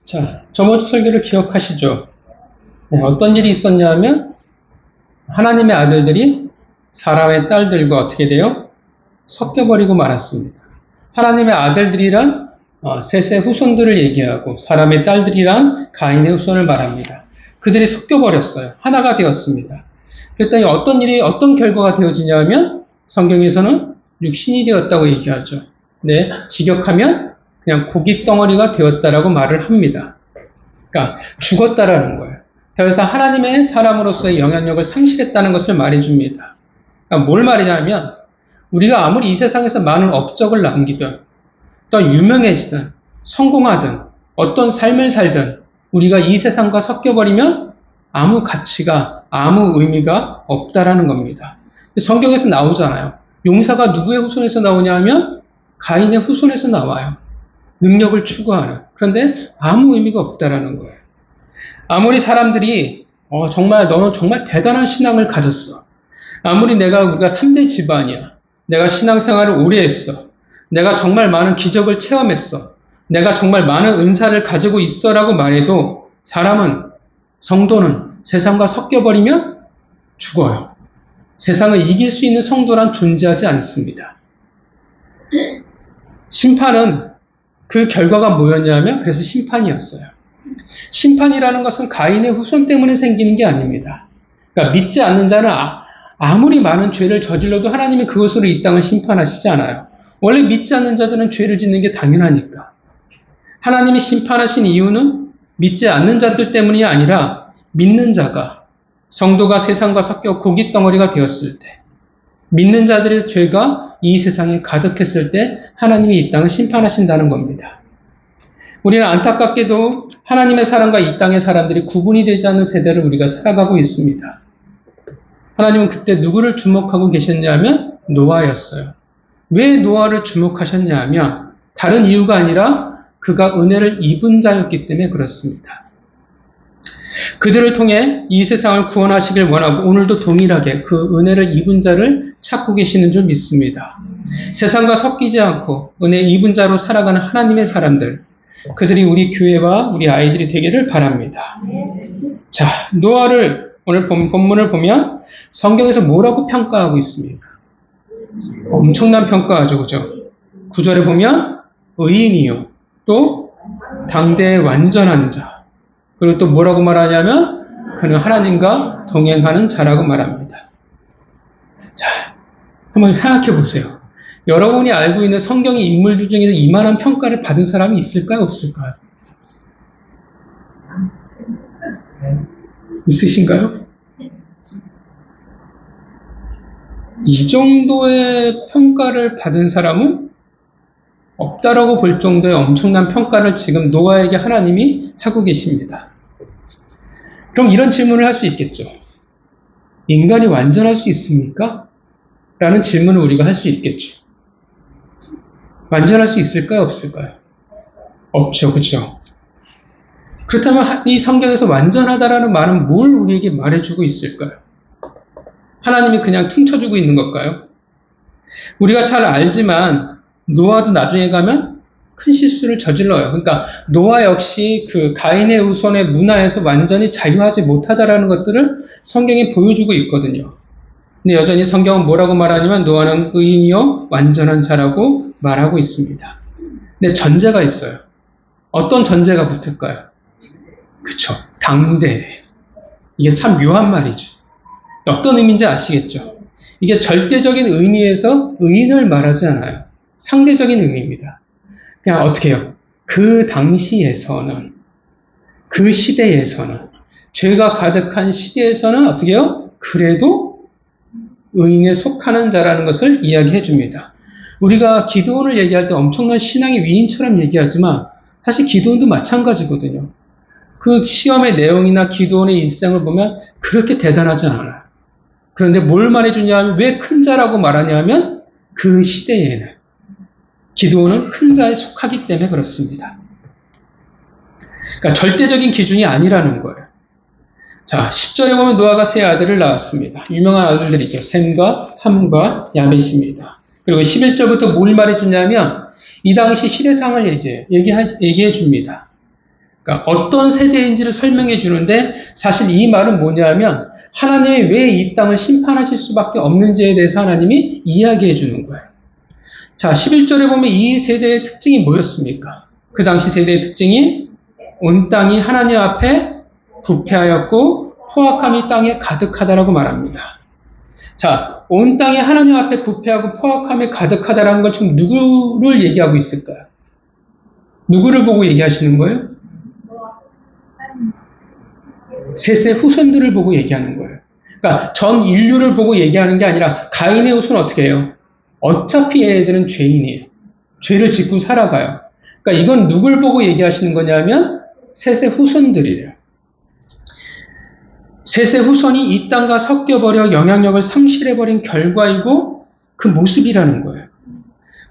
자, 저번 주 설교를 기억하시죠? 네, 어떤 일이 있었냐면 하나님의 아들들이 사람의 딸들과 어떻게 돼요? 섞여버리고 말았습니다. 하나님의 아들들이란 셋의 후손들을 얘기하고 사람의 딸들이란 가인의 후손을 말합니다. 그들이 섞여버렸어요. 하나가 되었습니다. 그랬더니 어떤 결과가 되어지냐면 성경에서는 육신이 되었다고 얘기하죠. 네, 직역하면 그냥 고기 덩어리가 되었다라고 말을 합니다. 그러니까 죽었다라는 거예요. 더 이상 하나님의 사람으로서의 영향력을 상실했다는 것을 말해줍니다. 그러니까 뭘 말이냐면 우리가 아무리 이 세상에서 많은 업적을 남기든 또 유명해지든 성공하든 어떤 삶을 살든 우리가 이 세상과 섞여버리면 아무 가치가 아무 의미가 없다라는 겁니다. 성경에서 나오잖아요. 용사가 누구의 후손에서 나오냐 하면 가인의 후손에서 나와요. 능력을 추구하는. 그런데 아무 의미가 없다라는 거예요. 아무리 사람들이 정말 너는 정말 대단한 신앙을 가졌어. 아무리 우리가 3대 집안이야. 내가 신앙생활을 오래 했어. 내가 정말 많은 기적을 체험했어. 내가 정말 많은 은사를 가지고 있어라고 말해도 사람은, 성도는 세상과 섞여버리면 죽어요. 세상을 이길 수 있는 성도란 존재하지 않습니다. 심판은 그 결과가 뭐였냐면 그래서 심판이었어요. 심판이라는 것은 가인의 후손 때문에 생기는 게 아닙니다. 그러니까 믿지 않는 자는 아무리 많은 죄를 저질러도 하나님이 그것으로 이 땅을 심판하시지 않아요. 원래 믿지 않는 자들은 죄를 짓는 게 당연하니까. 하나님이 심판하신 이유는 믿지 않는 자들 때문이 아니라 믿는 자가, 성도가 세상과 섞여 고기 덩어리가 되었을 때, 믿는 자들의 죄가 이 세상에 가득했을 때 하나님이 이 땅을 심판하신다는 겁니다. 우리는 안타깝게도 하나님의 사람과 이 땅의 사람들이 구분이 되지 않는 세대를 우리가 살아가고 있습니다. 하나님은 그때 누구를 주목하고 계셨냐면 노아였어요. 왜 노아를 주목하셨냐 하면 다른 이유가 아니라 그가 은혜를 입은 자였기 때문에 그렇습니다. 그들을 통해 이 세상을 구원하시길 원하고 오늘도 동일하게 그 은혜를 입은 자를 찾고 계시는 줄 믿습니다. 세상과 섞이지 않고 은혜 입은 자로 살아가는 하나님의 사람들, 그들이 우리 교회와 우리 아이들이 되기를 바랍니다. 자, 노아를 오늘 본문을 보면 성경에서 뭐라고 평가하고 있습니까? 엄청난 평가하죠, 그죠? 9절에 보면 의인이요, 또 당대의 완전한 자, 그리고 또 뭐라고 말하냐면 그는 하나님과 동행하는 자라고 말합니다. 자, 한번 생각해 보세요. 여러분이 알고 있는 성경의 인물들 중에서 이만한 평가를 받은 사람이 있을까요? 없을까요? 있으신가요? 이 정도의 평가를 받은 사람은 없다라고 볼 정도의 엄청난 평가를 지금 노아에게 하나님이 하고 계십니다. 그럼 이런 질문을 할 수 있겠죠. 인간이 완전할 수 있습니까? 라는 질문을 우리가 할 수 있겠죠. 완전할 수 있을까요? 없을까요? 없죠. 그렇죠? 그렇다면 이 성경에서 완전하다라는 말은 뭘 우리에게 말해주고 있을까요? 하나님이 그냥 퉁쳐주고 있는 걸까요? 우리가 잘 알지만 노아도 나중에 가면 큰 실수를 저질러요. 그러니까 노아 역시 그 가인의 후손의 문화에서 완전히 자유하지 못하다라는 것들을 성경이 보여주고 있거든요. 근데 여전히 성경은 뭐라고 말하냐면 노아는 의인이요 완전한 자라고 말하고 있습니다. 근데 전제가 있어요. 어떤 전제가 붙을까요? 그쵸. 당대. 이게 참 묘한 말이죠. 어떤 의미인지 아시겠죠? 이게 절대적인 의미에서 의인을 말하지 않아요. 상대적인 의미입니다. 그냥 어떻게 해요? 그 당시에서는, 그 시대에서는, 죄가 가득한 시대에서는 어떻게 해요? 그래도 의인에 속하는 자라는 것을 이야기해 줍니다. 우리가 기드온을 얘기할 때 엄청난 신앙의 위인처럼 얘기하지만 사실 기드온도 마찬가지거든요. 그 시험의 내용이나 기드온의 일생을 보면 그렇게 대단하지 않아요. 그런데 뭘 말해주냐 하면 왜 큰 자라고 말하냐 하면 그 시대에는 기드온은 큰 자에 속하기 때문에 그렇습니다. 그러니까 절대적인 기준이 아니라는 거예요. 자, 10절에 보면 노아가 세 아들을 낳았습니다. 유명한 아들들이죠. 셈과 함과 야벳입니다. 그리고 11절부터 뭘 말해주냐면 이 당시 시대상을 얘기해 줍니다. 그러니까 어떤 세대인지를 설명해 주는데 사실 이 말은 뭐냐면 하나님이 왜 이 땅을 심판하실 수밖에 없는지에 대해서 하나님이 이야기해 주는 거예요. 자, 11절에 보면 이 세대의 특징이 뭐였습니까? 그 당시 세대의 특징이 온 땅이 하나님 앞에 부패하였고 포악함이 땅에 가득하다라고 말합니다. 자, 온 땅이 하나님 앞에 부패하고 포악함이 가득하다라는 건 지금 누구를 얘기하고 있을까요? 누구를 보고 얘기하시는 거예요? 셋의 후손들을 보고 얘기하는 거예요. 그러니까 전 인류를 보고 얘기하는 게 아니라 가인의 후손은 어떻게 해요? 어차피 얘네들은 죄인이에요. 죄를 짓고 살아가요. 그러니까 이건 누굴 보고 얘기하시는 거냐면 셋의 후손들이에요. 셋의 후손이 이 땅과 섞여버려 영향력을 상실해버린 결과이고 그 모습이라는 거예요.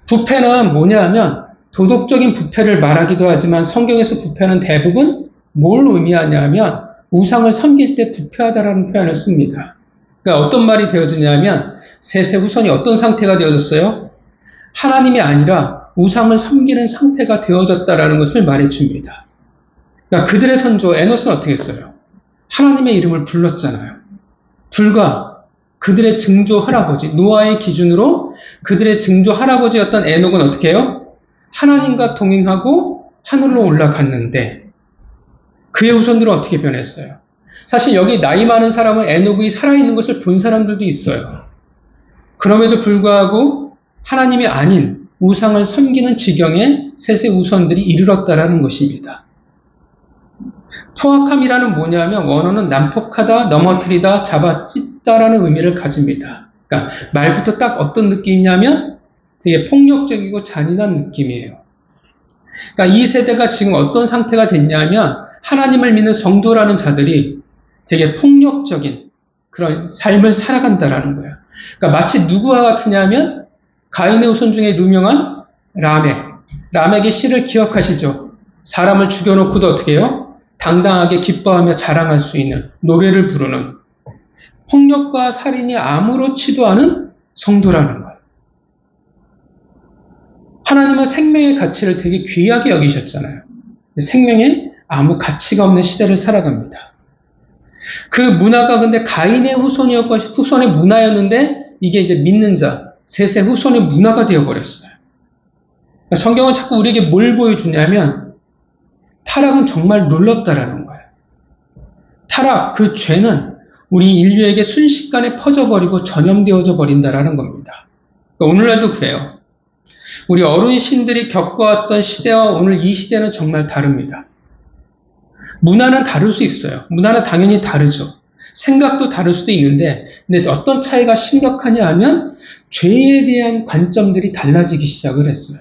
부패는 뭐냐면 도덕적인 부패를 말하기도 하지만 성경에서 부패는 대부분 뭘 의미하냐면 우상을 섬길 때 부패하다라는 표현을 씁니다. 그러니까 어떤 말이 되어지냐면 셋의 후손이 어떤 상태가 되어졌어요? 하나님이 아니라 우상을 섬기는 상태가 되어졌다라는 것을 말해줍니다. 그러니까 그들의 선조 에노스는 어떻게 했어요? 하나님의 이름을 불렀잖아요. 불과 그들의 증조 할아버지 노아의 기준으로 그들의 증조 할아버지였던 에녹은 어떻게 해요? 하나님과 동행하고 하늘로 올라갔는데 그의 후손들은 어떻게 변했어요? 사실 여기 나이 많은 사람은 에녹이 살아있는 것을 본 사람들도 있어요. 그럼에도 불구하고 하나님이 아닌 우상을 섬기는 지경에 셋의 후손들이 이르렀다라는 것입니다. 포악함이라는 뭐냐면 원어는 난폭하다, 넘어뜨리다, 잡아찢다라는 의미를 가집니다. 그러니까 말부터 딱 어떤 느낌이냐면 되게 폭력적이고 잔인한 느낌이에요. 그러니까 이 세대가 지금 어떤 상태가 됐냐면 하나님을 믿는 성도라는 자들이 되게 폭력적인 그런 삶을 살아간다라는 거예요. 그러니까 마치 누구와 같으냐면 가인의 후손 중에 유명한 라멕. 라멕의 시를 기억하시죠? 사람을 죽여놓고도 어떻게 해요? 당당하게 기뻐하며 자랑할 수 있는 노래를 부르는 폭력과 살인이 아무렇지도 않은 성도라는 거예요. 하나님은 생명의 가치를 되게 귀하게 여기셨잖아요. 생명에 아무 가치가 없는 시대를 살아갑니다. 그 문화가 근데 가인의 후손이었고 후손의 문화였는데 이게 이제 믿는 자, 셋의 후손의 문화가 되어버렸어요. 성경은 자꾸 우리에게 뭘 보여주냐면 타락은 정말 놀랍다라는 거예요. 타락, 그 죄는 우리 인류에게 순식간에 퍼져버리고 전염되어져 버린다라는 겁니다. 그러니까 오늘날도 그래요. 우리 어르신들이 겪어왔던 시대와 오늘 이 시대는 정말 다릅니다. 문화는 다를 수 있어요. 문화는 당연히 다르죠. 생각도 다를 수도 있는데 근데 어떤 차이가 심각하냐 하면 죄에 대한 관점들이 달라지기 시작을 했어요.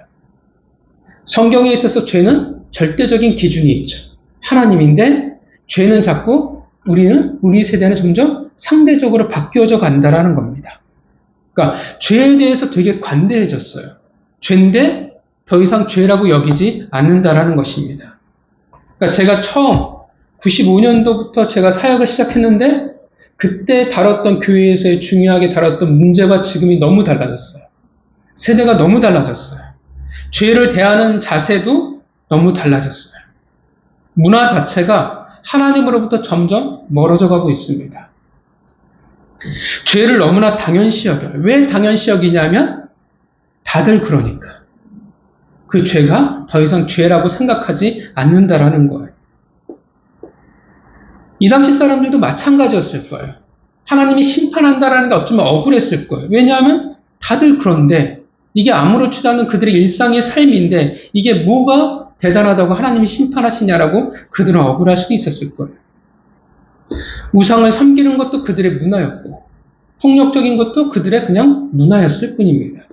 성경에 있어서 죄는 절대적인 기준이 있죠. 하나님인데 죄는 자꾸 우리 세대는 점점 상대적으로 바뀌어져 간다라는 겁니다. 그러니까 죄에 대해서 되게 관대해졌어요. 죄인데 더 이상 죄라고 여기지 않는다라는 것입니다. 그러니까 제가 처음 95년도부터 제가 사역을 시작했는데 그때 다뤘던 교회에서의 중요하게 다뤘던 문제와 지금이 너무 달라졌어요. 세대가 너무 달라졌어요. 죄를 대하는 자세도 너무 달라졌어요. 문화 자체가 하나님으로부터 점점 멀어져 가고 있습니다. 죄를 너무나 당연시 여겨요. 왜 당연시 여기냐면 다들 그러니까. 그 죄가 더 이상 죄라고 생각하지 않는다라는 거예요. 이 당시 사람들도 마찬가지였을 거예요. 하나님이 심판한다라는 게 어쩌면 억울했을 거예요. 왜냐하면 다들 그런데 이게 아무렇지도 않은 그들의 일상의 삶인데 이게 뭐가 대단하다고 하나님이 심판하시냐라고 그들은 억울할 수도 있었을 거예요. 우상을 섬기는 것도 그들의 문화였고 폭력적인 것도 그들의 그냥 문화였을 뿐입니다.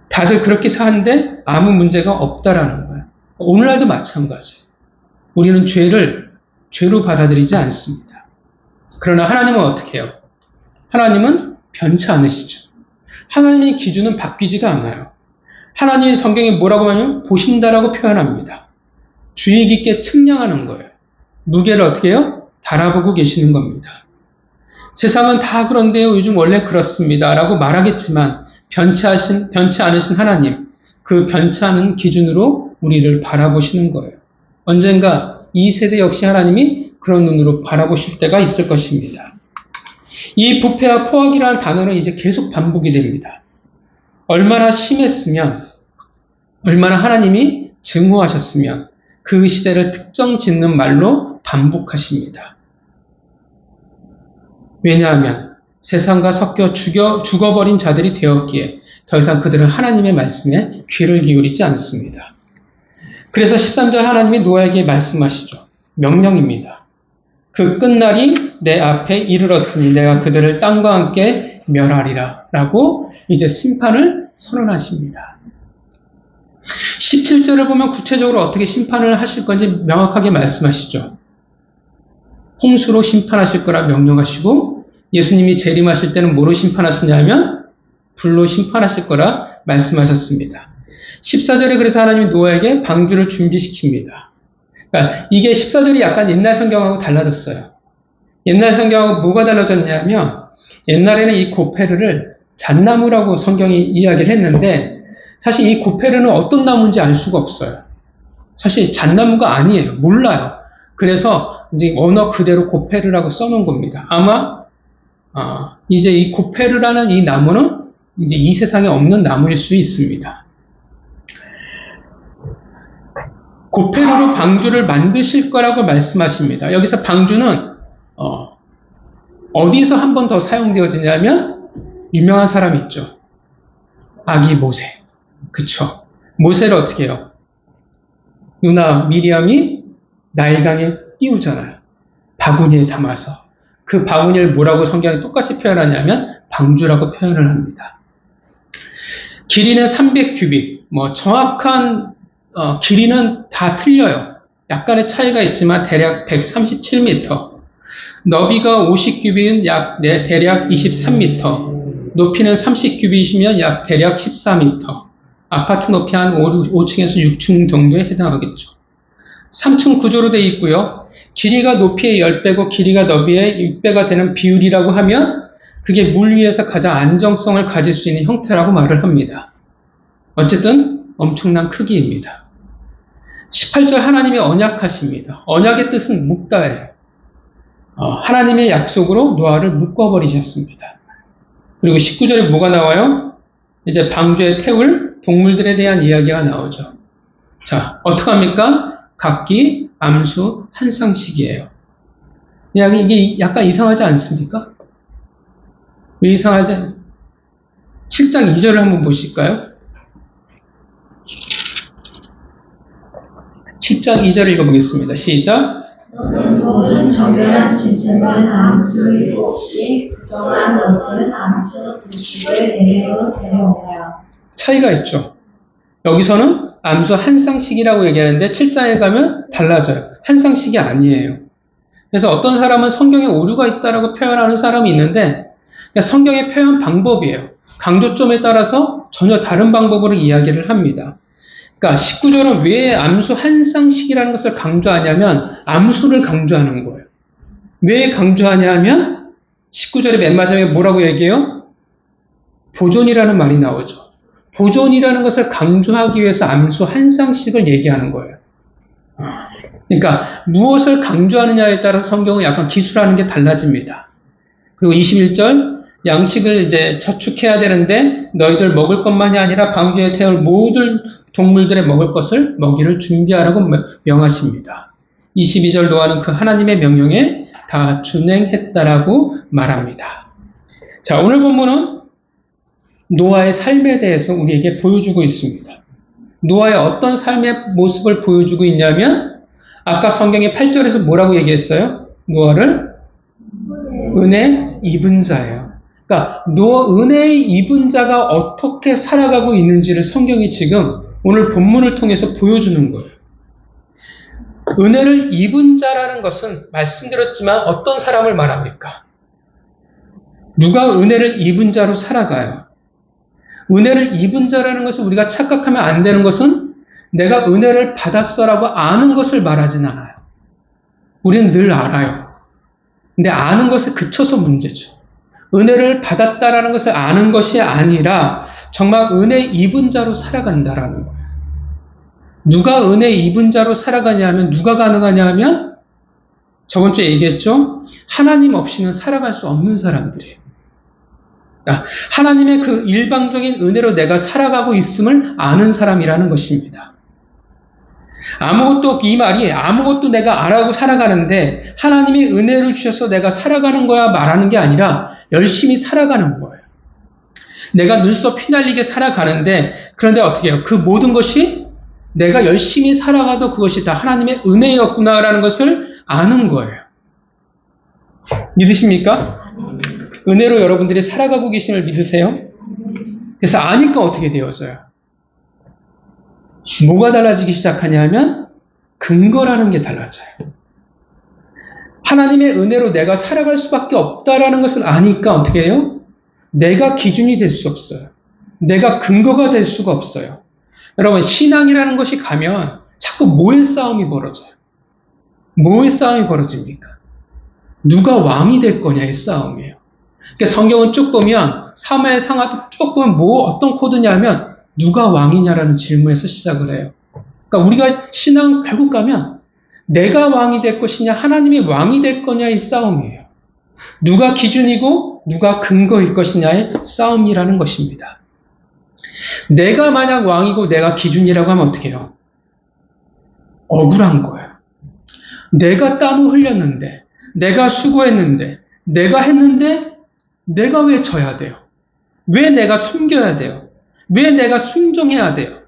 다들 그렇게 사는데 아무 문제가 없다라는 거예요. 오늘날도 마찬가지예요. 우리는 죄를 죄로 받아들이지 않습니다. 그러나 하나님은 어떻게 해요? 하나님은 변치 않으시죠. 하나님의 기준은 바뀌지가 않아요. 하나님의 성경에 뭐라고 하냐면 보신다라고 표현합니다. 주의 깊게 측량하는 거예요. 무게를 어떻게 해요? 달아보고 계시는 겁니다. 세상은 다 그런데요. 요즘 원래 그렇습니다. 라고 말하겠지만 변치 않으신 하나님, 그 변치 않은 기준으로 우리를 바라보시는 거예요. 언젠가 이 세대 역시 하나님이 그런 눈으로 바라보실 때가 있을 것입니다. 이 부패와 포악이라는 단어는 이제 계속 반복이 됩니다. 얼마나 심했으면, 얼마나 하나님이 증오하셨으면 그 시대를 특정 짓는 말로 반복하십니다. 왜냐하면 세상과 섞여 죽어버린 자들이 되었기에 더 이상 그들은 하나님의 말씀에 귀를 기울이지 않습니다. 그래서 13절 하나님이 노아에게 말씀하시죠. 명령입니다. 그 끝날이 내 앞에 이르렀으니 내가 그들을 땅과 함께 멸하리라 라고 이제 심판을 선언하십니다. 17절을 보면 구체적으로 어떻게 심판을 하실 건지 명확하게 말씀하시죠. 홍수로 심판하실 거라 명령하시고 예수님이 재림하실 때는 뭐로 심판하시냐면 불로 심판하실 거라 말씀하셨습니다. 14절에 그래서 하나님이 노아에게 방주를 준비시킵니다. 그러니까 이게 14절이 약간 옛날 성경하고 달라졌어요. 옛날 성경하고 뭐가 달라졌냐면 옛날에는 이 고페르를 잣나무라고 성경이 이야기를 했는데 사실 이 고페르는 어떤 나무인지 알 수가 없어요. 사실 잣나무가 아니에요. 몰라요. 그래서 이제 언어 그대로 고페르라고 써놓은 겁니다. 아마 이제 이 고페르라는 이 나무는 이제 이 세상에 없는 나무일 수 있습니다. 고페르로 방주를 만드실 거라고 말씀하십니다. 여기서 방주는 어디서 한 번 더 사용되어지냐면 유명한 사람이 있죠. 아기 모세. 그쵸. 모세를 어떻게 해요? 누나 미리암이 나일강에 띄우잖아요. 바구니에 담아서. 그 바구니를 뭐라고 성경이 똑같이 표현하냐면 방주라고 표현을 합니다. 길이는 300규빗. 정확한 길이는 다 틀려요. 약간의 차이가 있지만 대략 137m. 너비가 50규빗은 대략 23m. 높이는 30규빗이면 대략 14m. 아파트 높이 한 5층에서 6층 정도에 해당하겠죠. 3층 구조로 되어 있고요. 길이가 높이의 10배고 길이가 너비의 6배가 되는 비율이라고 하면 그게 물 위에서 가장 안정성을 가질 수 있는 형태라고 말을 합니다. 어쨌든 엄청난 크기입니다. 18절 하나님이 언약하십니다. 언약의 뜻은 묶다예요. 하나님의 약속으로 노아를 묶어버리셨습니다. 그리고 19절에 뭐가 나와요? 이제 방주에 태울 동물들에 대한 이야기가 나오죠. 자, 어떡합니까? 각기 암수 한 쌍씩이에요. 이게 약간 이상하지 않습니까? 왜 이상하지? 7장 2절을 한번 보실까요? 7장 2절 읽어보겠습니다. 시작. 모든 정결한 짐승은 암수 7씩, 부정한 것은 암수 2씩을 내게로 데려오며. 차이가 있죠. 여기서는 암수 한 쌍씩이라고 얘기하는데 7장에 가면 달라져요. 한 쌍씩이 아니에요. 그래서 어떤 사람은 성경에 오류가 있다라고 표현하는 사람이 있는데 성경의 표현 방법이에요. 강조점에 따라서 전혀 다른 방법으로 이야기를 합니다. 그러니까 19절은 왜 암수 한 쌍씩이라는 것을 강조하냐면 암수를 강조하는 거예요. 왜 강조하냐면 19절의 맨 마지막에 뭐라고 얘기해요? 보존이라는 말이 나오죠. 보존이라는 것을 강조하기 위해서 암수 한 쌍씩을 얘기하는 거예요. 그러니까 무엇을 강조하느냐에 따라서 성경은 약간 기술하는 게 달라집니다. 그리고 21절 양식을 이제 저축해야 되는데 너희들 먹을 것만이 아니라 방주에 태울 모든 동물들의 먹을 것을 먹이를 준비하라고 명하십니다. 22절 노아는 그 하나님의 명령에 다 준행했다라고 말합니다. 자, 오늘 본문은 노아의 삶에 대해서 우리에게 보여주고 있습니다. 노아의 어떤 삶의 모습을 보여주고 있냐면 아까 성경의 8절에서 뭐라고 얘기했어요? 노아를 은혜 입은 자예요. 그러니까 은혜의 입은 자가 어떻게 살아가고 있는지를 성경이 지금 오늘 본문을 통해서 보여주는 거예요. 은혜를 입은 자라는 것은 말씀드렸지만 어떤 사람을 말합니까? 누가 은혜를 입은 자로 살아가요? 은혜를 입은 자라는 것을 우리가 착각하면 안 되는 것은 내가 은혜를 받았어라고 아는 것을 말하진 않아요. 우리는 늘 알아요. 근데 아는 것에 그쳐서 문제죠. 은혜를 받았다라는 것을 아는 것이 아니라 정말 은혜 입은 자로 살아간다라는 거예요. 누가 은혜 입은 자로 살아가냐 하면 누가 가능하냐 하면 저번 주에 얘기했죠. 하나님 없이는 살아갈 수 없는 사람들이에요. 그러니까 하나님의 그 일방적인 은혜로 내가 살아가고 있음을 아는 사람이라는 것입니다. 이 말이 아무것도 내가 안 하고 살아가는데 하나님이 은혜를 주셔서 내가 살아가는 거야 말하는 게 아니라 열심히 살아가는 거예요. 내가 눈썹 휘날리게 살아가는데 그런데 어떻게 해요? 그 모든 것이 내가 열심히 살아가도 그것이 다 하나님의 은혜였구나라는 것을 아는 거예요. 믿으십니까? 은혜로 여러분들이 살아가고 계심을 믿으세요? 그래서 아니까 어떻게 되어져요? 뭐가 달라지기 시작하냐 하면 근거라는 게 달라져요. 하나님의 은혜로 내가 살아갈 수밖에 없다라는 것을 아니까 어떻게 해요? 내가 기준이 될 수 없어요. 내가 근거가 될 수가 없어요. 여러분, 신앙이라는 것이 가면 자꾸 뭐의 싸움이 벌어져요? 뭐의 싸움이 벌어집니까? 누가 왕이 될 거냐의 싸움이에요. 그러니까 성경은 쭉 보면 사마의 상하도 쭉 보면 어떤 코드냐면 누가 왕이냐라는 질문에서 시작을 해요. 그러니까 우리가 신앙 결국 가면 내가 왕이 될 것이냐 하나님이 왕이 될 거냐의 싸움이에요. 누가 기준이고 누가 근거일 것이냐의 싸움이라는 것입니다. 내가 만약 왕이고 내가 기준이라고 하면 어떻게 해요? 억울한 거예요. 내가 땀을 흘렸는데 내가 수고했는데 내가 했는데 내가 왜 져야 돼요? 왜 내가 섬겨야 돼요? 왜 내가 순종해야 돼요?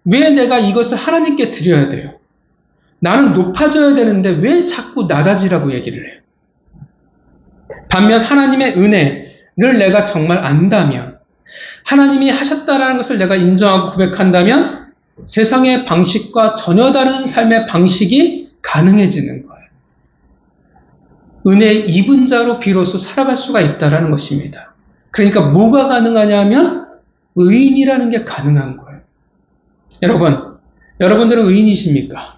왜 내가 이것을 하나님께 드려야 돼요? 나는 높아져야 되는데 왜 자꾸 낮아지라고 얘기를 해요? 반면 하나님의 은혜를 내가 정말 안다면, 하나님이 하셨다라는 것을 내가 인정하고 고백한다면 세상의 방식과 전혀 다른 삶의 방식이 가능해지는 거예요. 은혜 입은 자로 비로소 살아갈 수가 있다는 것입니다. 그러니까 뭐가 가능하냐면 의인이라는 게 가능한 거예요. 여러분들은 의인이십니까?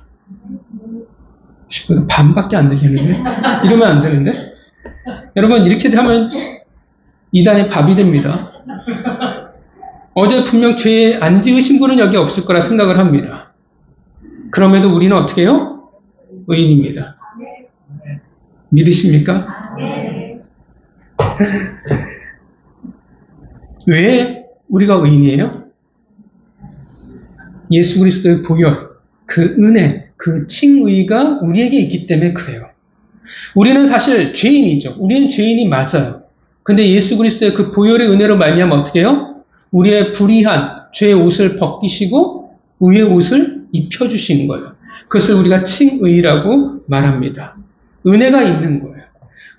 반밖에 안 되겠는데? 이러면 안 되는데? 여러분, 이렇게 하면 이단의 밥이 됩니다. 어제 분명 죄 안 지으신 분은 여기 없을 거라 생각을 합니다. 그럼에도 우리는 어떻게 해요? 의인입니다. 믿으십니까? 왜 우리가 의인이에요? 예수 그리스도의 보혈, 그 은혜, 그 칭의가 우리에게 있기 때문에 그래요. 우리는 사실 죄인이죠. 우리는 죄인이 맞아요. 근데 예수 그리스도의 그 보혈의 은혜로 말미암아 어떻게 해요? 우리의 불의한 죄의 옷을 벗기시고 의의 옷을 입혀주신 거예요. 그것을 우리가 칭의라고 말합니다. 은혜가 있는 거예요.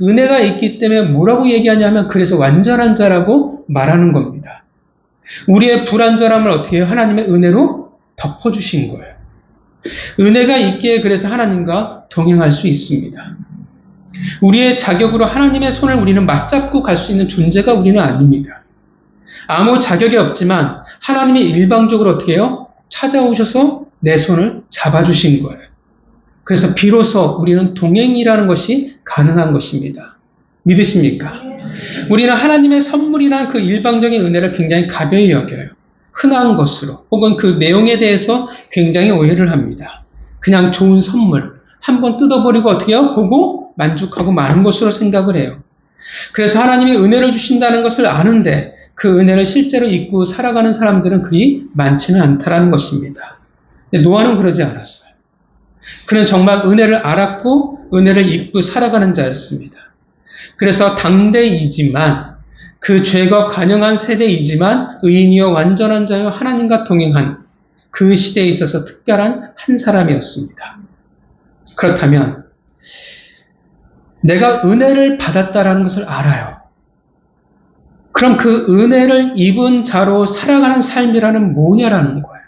은혜가 있기 때문에 뭐라고 얘기하냐면 그래서 완전한 자라고 말하는 겁니다. 우리의 불완전함을 어떻게 해요? 하나님의 은혜로 덮어주신 거예요. 은혜가 있기에 그래서 하나님과 동행할 수 있습니다. 우리의 자격으로 하나님의 손을 우리는 맞잡고 갈 수 있는 존재가 우리는 아닙니다. 아무 자격이 없지만 하나님이 일방적으로 어떻게 해요? 찾아오셔서 내 손을 잡아주신 거예요. 그래서 비로소 우리는 동행이라는 것이 가능한 것입니다. 믿으십니까? 우리는 하나님의 선물이라는 그 일방적인 은혜를 굉장히 가벼이 여겨요. 흔한 것으로 혹은 그 내용에 대해서 굉장히 오해를 합니다. 그냥 좋은 선물 한번 뜯어버리고 어떻게 해요? 보고 만족하고 마는 것으로 생각을 해요. 그래서 하나님이 은혜를 주신다는 것을 아는데 그 은혜를 실제로 잊고 살아가는 사람들은 그리 많지는 않다라는 것입니다. 노아는 그러지 않았어요. 그는 정말 은혜를 알았고 은혜를 잊고 살아가는 자였습니다. 그래서 당대이지만 그 죄가 관영한 세대이지만 의인이요 완전한 자요 하나님과 동행한 그 시대에 있어서 특별한 한 사람이었습니다. 그렇다면 내가 은혜를 받았다라는 것을 알아요. 그럼 그 은혜를 입은 자로 살아가는 삶이라는 뭐냐라는 거예요.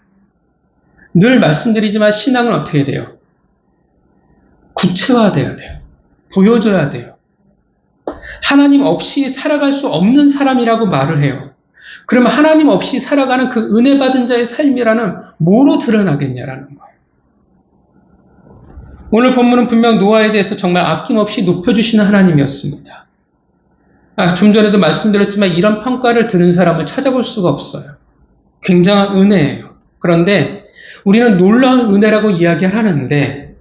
늘 말씀드리지만 신앙은 어떻게 돼요? 구체화돼야 돼요. 보여줘야 돼요. 하나님 없이 살아갈 수 없는 사람이라고 말을 해요. 그러면 하나님 없이 살아가는 그 은혜 받은 자의 삶이라는 뭐로 드러나겠냐라는 거예요. 오늘 본문은 분명 노아에 대해서 정말 아낌없이 높여주시는 하나님이었습니다. 좀 전에도 말씀드렸지만 이런 평가를 들은 사람을 찾아볼 수가 없어요. 굉장한 은혜예요. 그런데 우리는 놀라운 은혜라고 이야기를 하는데,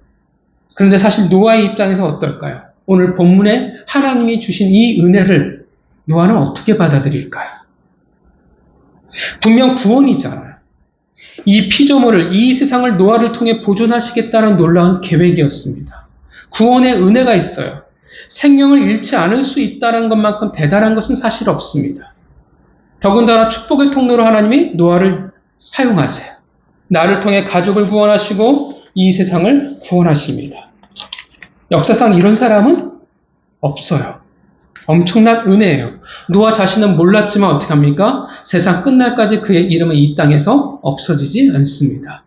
그런데 사실 노아의 입장에서 어떨까요? 오늘 본문에 하나님이 주신 이 은혜를 노아는 어떻게 받아들일까요? 분명 구원이잖아요. 이 피조물을, 이 세상을 노아를 통해 보존하시겠다는 놀라운 계획이었습니다. 구원의 은혜가 있어요. 생명을 잃지 않을 수 있다는 것만큼 대단한 것은 사실 없습니다. 더군다나 축복의 통로로 하나님이 노아를 사용하세요. 나를 통해 가족을 구원하시고 이 세상을 구원하십니다. 역사상 이런 사람은 없어요. 엄청난 은혜예요. 노아 자신은 몰랐지만 어떻게 합니까? 세상 끝날까지 그의 이름은 이 땅에서 없어지지 않습니다.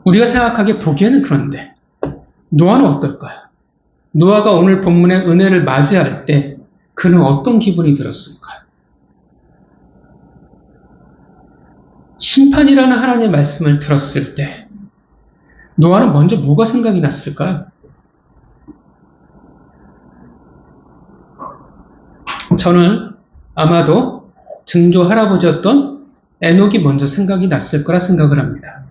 우리가 생각하기에 보기에는 그런데 노아는 어떨까요? 노아가 오늘 본문의 은혜를 맞이할 때 그는 어떤 기분이 들었을까요? 심판이라는 하나님의 말씀을 들었을 때 노아는 먼저 뭐가 생각이 났을까요? 저는 아마도 증조 할아버지였던 에녹이 먼저 생각이 났을 거라 생각을 합니다.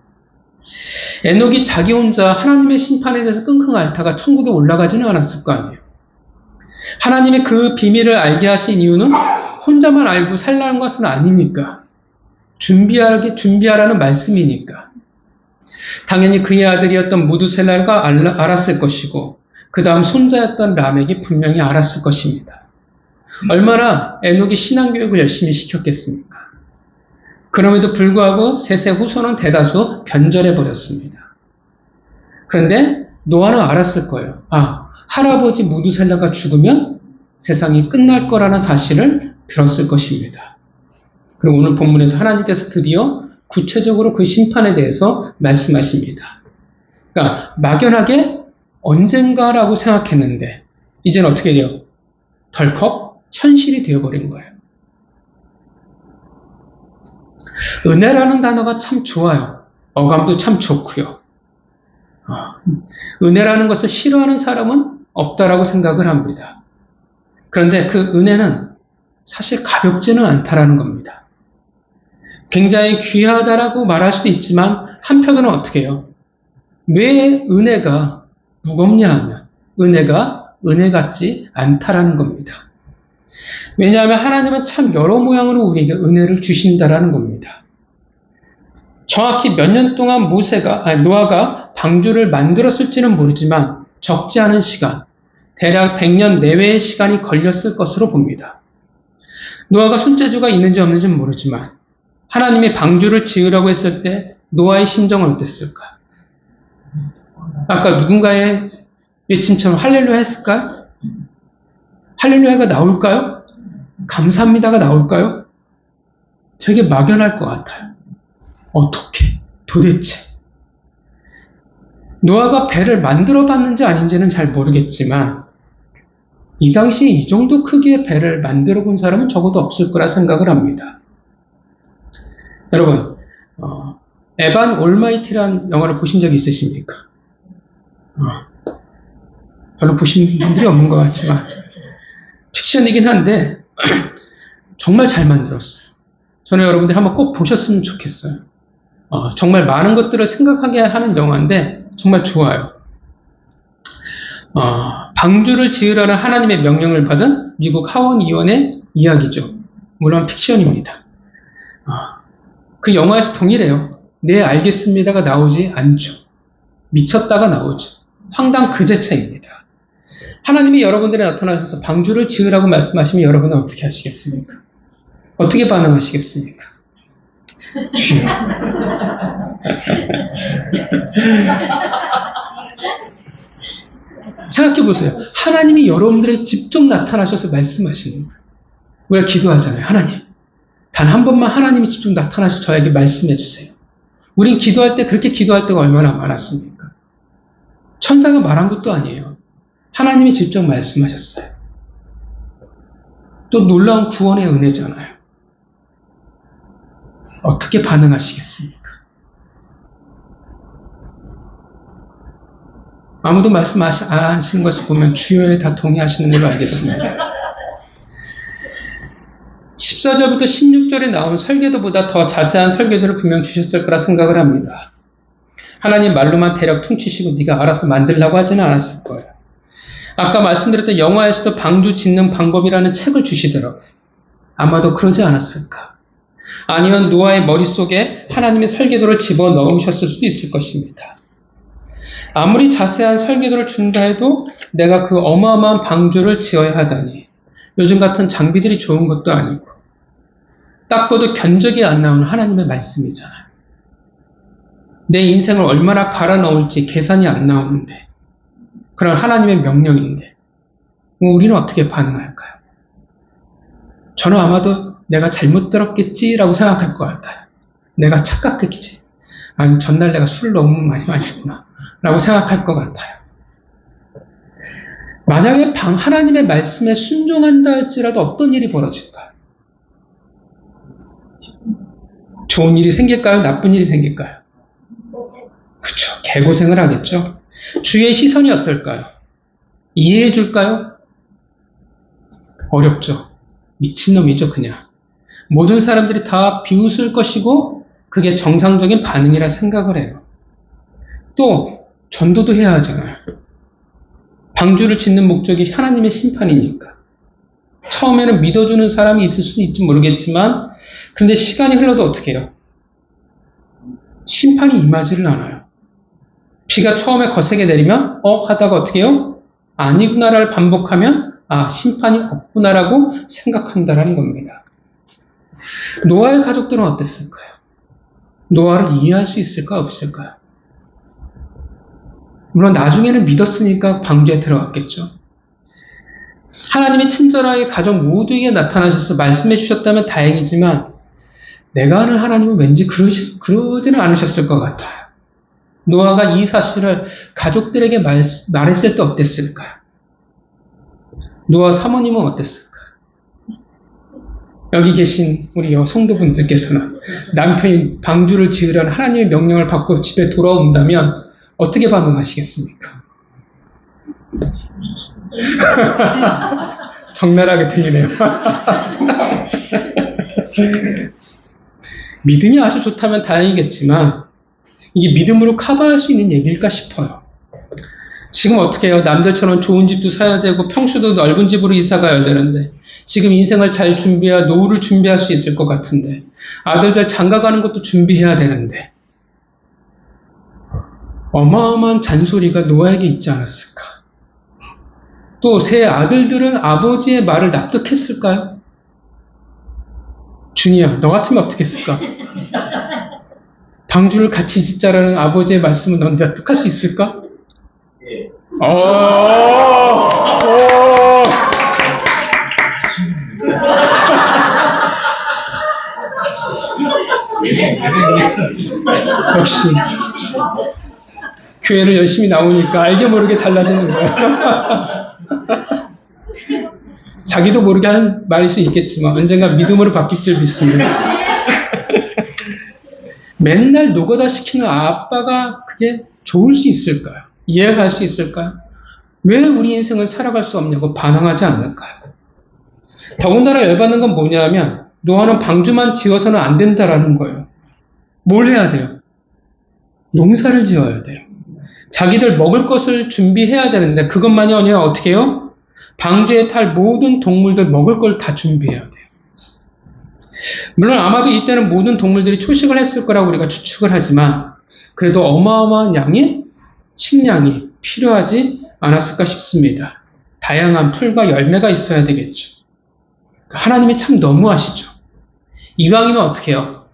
에녹이 자기 혼자 하나님의 심판에 대해서 끙끙 앓다가 천국에 올라가지는 않았을 거 아니에요. 하나님의 그 비밀을 알게 하신 이유는 혼자만 알고 살라는 것은 아니니까. 준비하라는 말씀이니까. 당연히 그의 아들이었던 무두셀라가 알았을 것이고 그 다음 손자였던 라멕이 분명히 알았을 것입니다. 얼마나 에녹이 신앙교육을 열심히 시켰겠습니까? 그럼에도 불구하고 셋의 후손은 대다수 변절해버렸습니다. 그런데 노아는 알았을 거예요. 할아버지 무두셀라가 죽으면 세상이 끝날 거라는 사실을 들었을 것입니다. 그리고 오늘 본문에서 하나님께서 드디어 구체적으로 그 심판에 대해서 말씀하십니다. 그러니까 막연하게 언젠가라고 생각했는데 이제는 어떻게 돼요? 덜컥 현실이 되어버린 거예요. 은혜라는 단어가 참 좋아요. 어감도 참 좋고요. 은혜라는 것을 싫어하는 사람은 없다라고 생각을 합니다. 그런데 그 은혜는 사실 가볍지는 않다라는 겁니다. 굉장히 귀하다라고 말할 수도 있지만 한편으로는 어떻게 해요? 왜 은혜가 무겁냐 하면 은혜가 은혜 같지 않다라는 겁니다. 왜냐하면 하나님은 참 여러 모양으로 우리에게 은혜를 주신다라는 겁니다. 정확히 몇 년 동안 노아가 방주를 만들었을지는 모르지만 적지 않은 시간, 대략 100년 내외의 시간이 걸렸을 것으로 봅니다. 노아가 손재주가 있는지 없는지는 모르지만 하나님이 방주를 지으라고 했을 때 노아의 심정은 어땠을까? 아까 누군가의 외침처럼 할렐루야 했을까요? 할렐루야가 나올까요? 감사합니다가 나올까요? 되게 막연할 것 같아요. 어떻게? 도대체? 노아가 배를 만들어 봤는지 아닌지는 잘 모르겠지만 이 당시에 이 정도 크기의 배를 만들어 본 사람은 적어도 없을 거라 생각을 합니다. 여러분, 에반 올마이티라는 영화를 보신 적 있으십니까? 별로 보신 분들이 없는 것 같지만 픽션이긴 한데 정말 잘 만들었어요. 저는 여러분들이 한번 꼭 보셨으면 좋겠어요. 정말 많은 것들을 생각하게 하는 영화인데 정말 좋아요. 방주를 지으라는 하나님의 명령을 받은 미국 하원의원의 이야기죠. 물론 픽션입니다. 그 영화에서 동일해요. 네, 알겠습니다가 나오지 않죠. 미쳤다가 나오죠. 황당 그 자체입니다. 하나님이 여러분들에 나타나셔서 방주를 지으라고 말씀하시면 여러분은 어떻게 하시겠습니까? 어떻게 반응하시겠습니까? 주여. 생각해 보세요. 하나님이 여러분들에 직접 나타나셔서 말씀하시는 거예요. 우리가 기도하잖아요. 하나님, 단 한 번만 하나님이 직접 나타나셔서 저에게 말씀해 주세요. 우린 기도할 때 그렇게 기도할 때가 얼마나 많았습니까? 천사가 말한 것도 아니에요. 하나님이 직접 말씀하셨어요. 또 놀라운 구원의 은혜잖아요. 어떻게 반응하시겠습니까? 아무도 말씀 안 하시는 것을 보면 주여에 다 동의하시는 걸로 알겠습니다. 14절부터 16절에 나온 설계도보다 더 자세한 설계도를 분명 주셨을 거라 생각을 합니다. 하나님 말로만 대략 퉁치시고 네가 알아서 만들라고 하지는 않았을 거예요. 아까 말씀드렸던 영화에서도 방주 짓는 방법이라는 책을 주시더라고요. 아마도 그러지 않았을까. 아니면 노아의 머릿속에 하나님의 설계도를 집어넣으셨을 수도 있을 것입니다. 아무리 자세한 설계도를 준다 해도 내가 그 어마어마한 방주를 지어야 하다니, 요즘 같은 장비들이 좋은 것도 아니고 딱 봐도 견적이 안 나오는 하나님의 말씀이잖아요. 내 인생을 얼마나 갈아 넣을지 계산이 안 나오는데, 그런 하나님의 명령인데 우리는 어떻게 반응할까요? 저는 아마도 내가 잘못 들었겠지라고 생각할 것 같아요. 내가 착각했겠지. 아니, 전날 내가 술을 너무 많이 마셨구나 라고 생각할 것 같아요. 만약에 하나님의 말씀에 순종한다 할지라도 어떤 일이 벌어질까요? 좋은 일이 생길까요? 나쁜 일이 생길까요? 그쵸. 개고생을 하겠죠. 주의 시선이 어떨까요? 이해해 줄까요? 어렵죠. 미친놈이죠, 그냥. 모든 사람들이 다 비웃을 것이고 그게 정상적인 반응이라 생각을 해요. 또 전도도 해야 하잖아요. 방주를 짓는 목적이 하나님의 심판이니까. 처음에는 믿어주는 사람이 있을 수는 있지 모르겠지만, 그런데 시간이 흘러도 어떻게 해요? 심판이 임하지를 않아요. 비가 처음에 거세게 내리면 하다가 어떻게 해요? 아니구나를 반복하면 심판이 없구나라고 생각한다라는 겁니다. 노아의 가족들은 어땠을까요? 노아를 이해할 수 있을까 없을까요? 물론 나중에는 믿었으니까 방주에 들어갔겠죠. 하나님이 친절하게 가족 모두에게 나타나셔서 말씀해 주셨다면 다행이지만 내가 아는 하나님은 왠지 그러지는 않으셨을 것 같아요. 노아가 이 사실을 가족들에게 말했을 때 어땠을까요? 노아 사모님은 어땠을까요? 여기 계신 우리 성도분들께서는 남편이 방주를 지으라는 하나님의 명령을 받고 집에 돌아온다면 어떻게 반응하시겠습니까? 적나라하게 들리네요. 믿음이 아주 좋다면 다행이겠지만 이게 믿음으로 커버할 수 있는 얘기일까 싶어요. 지금 어떻게 해요? 남들처럼 좋은 집도 사야 되고 평수도 넓은 집으로 이사 가야 되는데 지금 인생을 잘 준비해야 노후를 준비할 수 있을 것 같은데 아들들 장가 가는 것도 준비해야 되는데 어마어마한 잔소리가 노아에게 있지 않았을까? 또 세 아들들은 아버지의 말을 납득했을까요? 준이야, 너 같으면 어떻게 했을까? 방주를 같이 짓자라는 아버지의 말씀은 넌 납득할 수 있을까? 예. 역시 교회를 열심히 나오니까 알게 모르게 달라지는 거야. 자기도 모르게 하는 말일 수 있겠지만 언젠가 믿음으로 바뀔 줄 믿습니다. 맨날 노가다 시키는 아빠가 그게 좋을 수 있을까요? 이해할 수 있을까요? 왜 우리 인생을 살아갈 수 없냐고 반항하지 않을까요? 더군다나 열받는 건 뭐냐면 노아는 방주만 지어서는 안 된다라는 거예요. 뭘 해야 돼요? 농사를 지어야 돼요. 자기들 먹을 것을 준비해야 되는데 그것만이 아니라 어떻게 해요? 방주에 탈 모든 동물들 먹을 걸 다 준비해야 돼요. 물론 아마도 이때는 모든 동물들이 초식을 했을 거라고 우리가 추측을 하지만 그래도 어마어마한 양의 식량이 필요하지 않았을까 싶습니다. 다양한 풀과 열매가 있어야 되겠죠. 하나님이 참 너무하시죠. 이왕이면 어떻게 해요?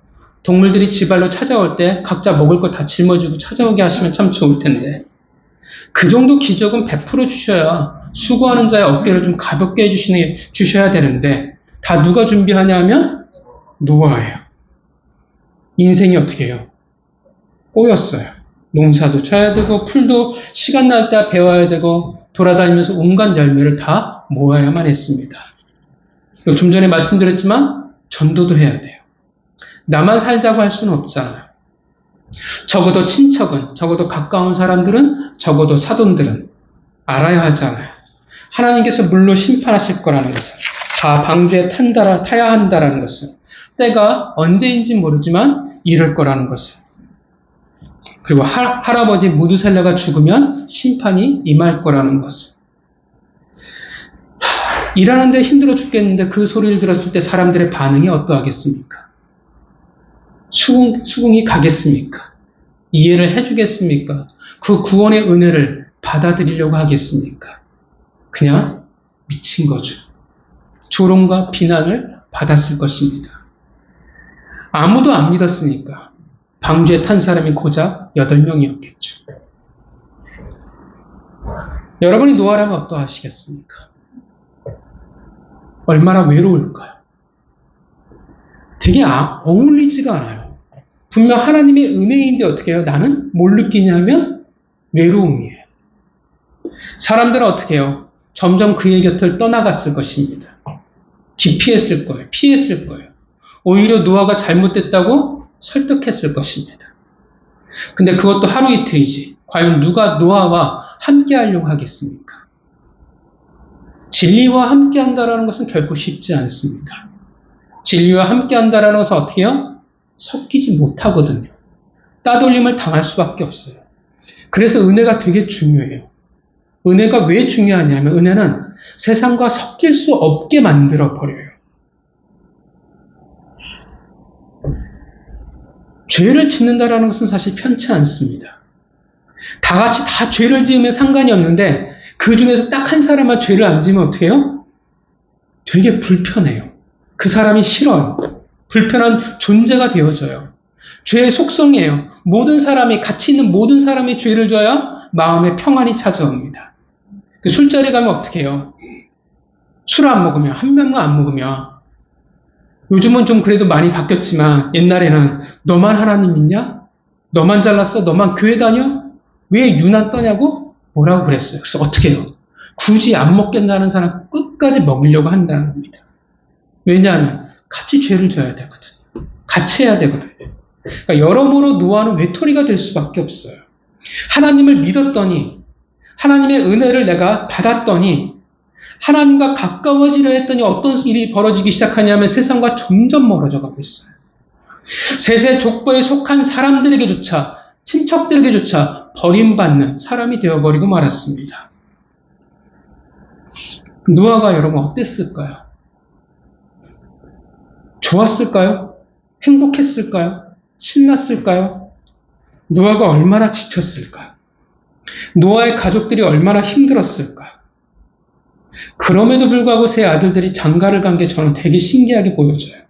동물들이 지발로 찾아올 때 각자 먹을 거 다 짊어지고 찾아오게 하시면 참 좋을 텐데 그 정도 기적은 베풀어 주셔야 수고하는 자의 어깨를 좀 가볍게 주셔야 되는데 다 누가 준비하냐 하면 노아예요. 인생이 어떻게 해요? 꼬였어요. 농사도 쳐야 되고 풀도 시간 날 때 배워야 되고 돌아다니면서 온갖 열매를 다 모아야만 했습니다. 그리고 좀 전에 말씀드렸지만 전도도 해야 돼요. 나만 살자고 할 수는 없잖아요. 적어도 친척은, 적어도 가까운 사람들은, 적어도 사돈들은 알아야 하잖아요. 하나님께서 물로 심판하실 거라는 것을. 다 방주에 타야 한다라는 것을, 때가 언제인지 모르지만 이럴 거라는 것을, 그리고 할아버지 무두살라가 죽으면 심판이 임할 거라는 것을. 일하는데 힘들어 죽겠는데 그 소리를 들었을 때 사람들의 반응이 어떠하겠습니까? 수긍이 가겠습니까? 이해를 해주겠습니까? 그 구원의 은혜를 받아들이려고 하겠습니까? 그냥 미친 거죠. 조롱과 비난을 받았을 것입니다. 아무도 안 믿었으니까 방주에 탄 사람이 고작 8명이었겠죠. 여러분이 노아라면 어떠하시겠습니까? 얼마나 외로울까요? 되게 어울리지가 않아요. 분명 하나님의 은혜인데 어떻게 해요? 나는 뭘 느끼냐면 외로움이에요. 사람들은 어떻게 해요? 점점 그의 곁을 떠나갔을 것입니다. 기피했을 거예요. 피했을 거예요. 오히려 노아가 잘못됐다고 설득했을 것입니다. 근데 그것도 하루 이틀이지. 과연 누가 노아와 함께 하려고 하겠습니까? 진리와 함께 한다는 것은 결코 쉽지 않습니다. 진리와 함께 한다는 것은 어떻게 해요? 섞이지 못하거든요. 따돌림을 당할 수밖에 없어요. 그래서 은혜가 되게 중요해요. 은혜가 왜 중요하냐면 은혜는 세상과 섞일 수 없게 만들어버려요. 죄를 짓는다는 것은 사실 편치 않습니다. 다 같이 다 죄를 지으면 상관이 없는데 그 중에서 딱 한 사람만 죄를 안 지으면 어떻게 해요? 되게 불편해요. 그 사람이 싫어요. 불편한 존재가 되어져요. 죄의 속성이에요. 모든 사람이, 같이 있는 모든 사람이 죄를 져야 마음에 평안이 찾아옵니다. 그 술자리 가면 어떻게 해요? 술 안 먹으면, 한 명만 안 먹으면, 요즘은 좀 그래도 많이 바뀌었지만 옛날에는 너만 하나님 믿냐? 너만 잘났어? 너만 교회 다녀? 왜 유난 떠냐고? 뭐라고 그랬어요. 그래서 어떻게 해요? 굳이 안 먹겠다는 사람 끝까지 먹으려고 한다는 겁니다. 왜냐하면 같이 죄를 져야 되거든요. 같이 해야 되거든요. 그러니까 여러모로 노아는 외톨이가 될 수밖에 없어요. 하나님을 믿었더니 하나님의 은혜를 내가 받았더니 하나님과 가까워지려 했더니 어떤 일이 벌어지기 시작하냐면 세상과 점점 멀어져 가고 있어요. 셋의 족보에 속한 사람들에게조차 친척들에게조차 버림받는 사람이 되어버리고 말았습니다. 노아가 여러분 어땠을까요? 좋았을까요? 행복했을까요? 신났을까요? 노아가 얼마나 지쳤을까요? 노아의 가족들이 얼마나 힘들었을까요? 그럼에도 불구하고 세 아들들이 장가를 간 게 저는 되게 신기하게 보여져요.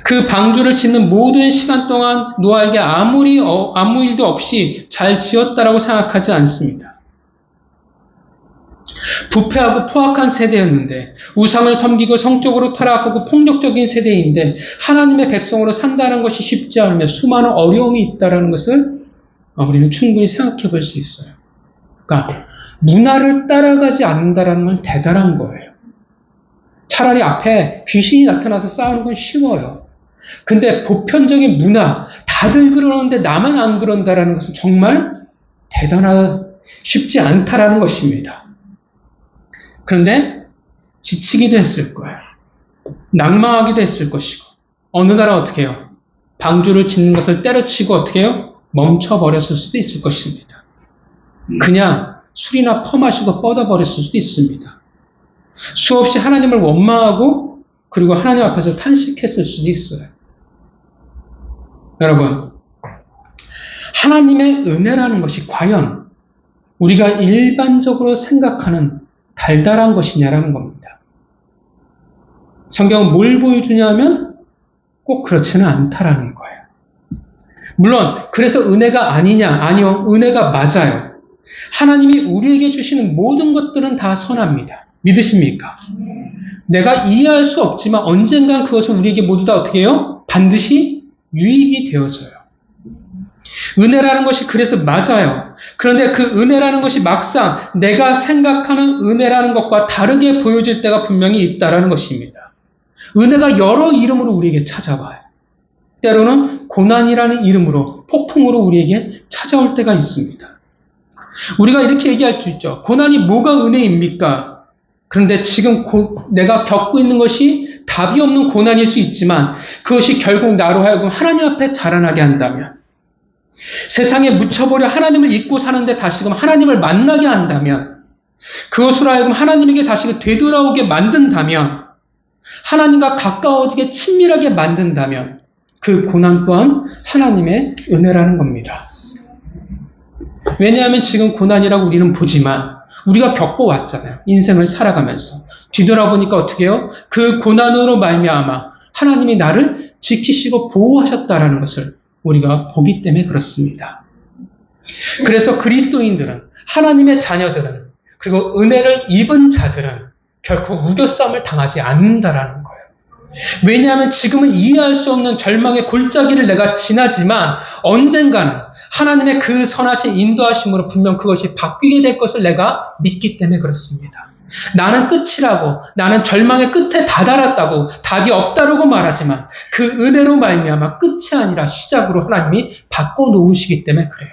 그 방주를 짓는 모든 시간 동안 노아에게 아무 일도 없이 잘 지었다라고 생각하지 않습니다. 부패하고 포악한 세대였는데 우상을 섬기고 성적으로 타락하고 폭력적인 세대인데 하나님의 백성으로 산다는 것이 쉽지 않으며 수많은 어려움이 있다는 것을 우리는 충분히 생각해 볼 수 있어요. 그러니까 문화를 따라가지 않는다는 건 대단한 거예요. 차라리 앞에 귀신이 나타나서 싸우는 건 쉬워요. 근데 보편적인 문화, 다들 그러는데 나만 안 그런다라는 것은 정말 쉽지 않다라는 것입니다. 그런데 지치기도 했을 거예요. 낭망하기도 했을 것이고 어느 날은 어떻게 해요? 방주를 짓는 것을 때려치고 어떻게 해요? 멈춰버렸을 수도 있을 것입니다. 그냥 술이나 퍼마시고 뻗어버렸을 수도 있습니다. 수없이 하나님을 원망하고 그리고 하나님 앞에서 탄식했을 수도 있어요. 여러분, 하나님의 은혜라는 것이 과연 우리가 일반적으로 생각하는 달달한 것이냐라는 겁니다. 성경은 뭘 보여주냐면 꼭 그렇지는 않다라는 거예요. 물론 그래서 은혜가 아니냐? 아니요. 은혜가 맞아요. 하나님이 우리에게 주시는 모든 것들은 다 선합니다. 믿으십니까? 내가 이해할 수 없지만 언젠간 그것은 우리에게 모두 다 어떻게 해요? 반드시 유익이 되어져요. 은혜라는 것이 그래서 맞아요. 그런데 그 은혜라는 것이 막상 내가 생각하는 은혜라는 것과 다르게 보여질 때가 분명히 있다라는 것입니다. 은혜가 여러 이름으로 우리에게 찾아와요. 때로는 고난이라는 이름으로, 폭풍으로 우리에게 찾아올 때가 있습니다. 우리가 이렇게 얘기할 수 있죠. 고난이 뭐가 은혜입니까? 그런데 지금 내가 겪고 있는 것이 답이 없는 고난일 수 있지만 그것이 결국 나로 하여금 하나님 앞에 자라나게 한다면, 세상에 묻혀버려 하나님을 잊고 사는데 다시금 하나님을 만나게 한다면, 그것으로 하여금 하나님에게 다시 되돌아오게 만든다면, 하나님과 가까워지게 친밀하게 만든다면 그 고난 또한 하나님의 은혜라는 겁니다. 왜냐하면 지금 고난이라고 우리는 보지만 우리가 겪어왔잖아요. 인생을 살아가면서 뒤돌아보니까 어떻게 해요? 그 고난으로 말미암아 하나님이 나를 지키시고 보호하셨다라는 것을 우리가 보기 때문에 그렇습니다. 그래서 그리스도인들은, 하나님의 자녀들은, 그리고 은혜를 입은 자들은 결코 우겨싸움을 당하지 않는다라는 거예요. 왜냐하면 지금은 이해할 수 없는 절망의 골짜기를 내가 지나지만 언젠가는 하나님의 그 선하신 인도하심으로 분명 그것이 바뀌게 될 것을 내가 믿기 때문에 그렇습니다. 나는 끝이라고, 나는 절망의 끝에 다다랐다고, 답이 없다라고 말하지만 그 은혜로 말미암아 끝이 아니라 시작으로 하나님이 바꿔놓으시기 때문에 그래요.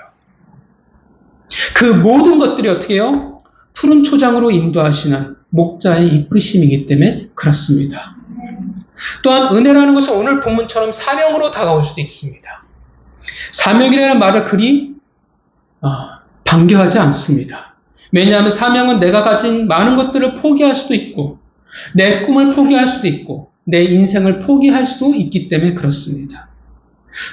그 모든 것들이 어떻게 해요? 푸른 초장으로 인도하시는 목자의 이끄심이기 때문에 그렇습니다. 또한 은혜라는 것은 오늘 본문처럼 사명으로 다가올 수도 있습니다. 사명이라는 말을 그리 반겨하지 않습니다. 왜냐하면 사명은 내가 가진 많은 것들을 포기할 수도 있고, 내 꿈을 포기할 수도 있고, 내 인생을 포기할 수도 있기 때문에 그렇습니다.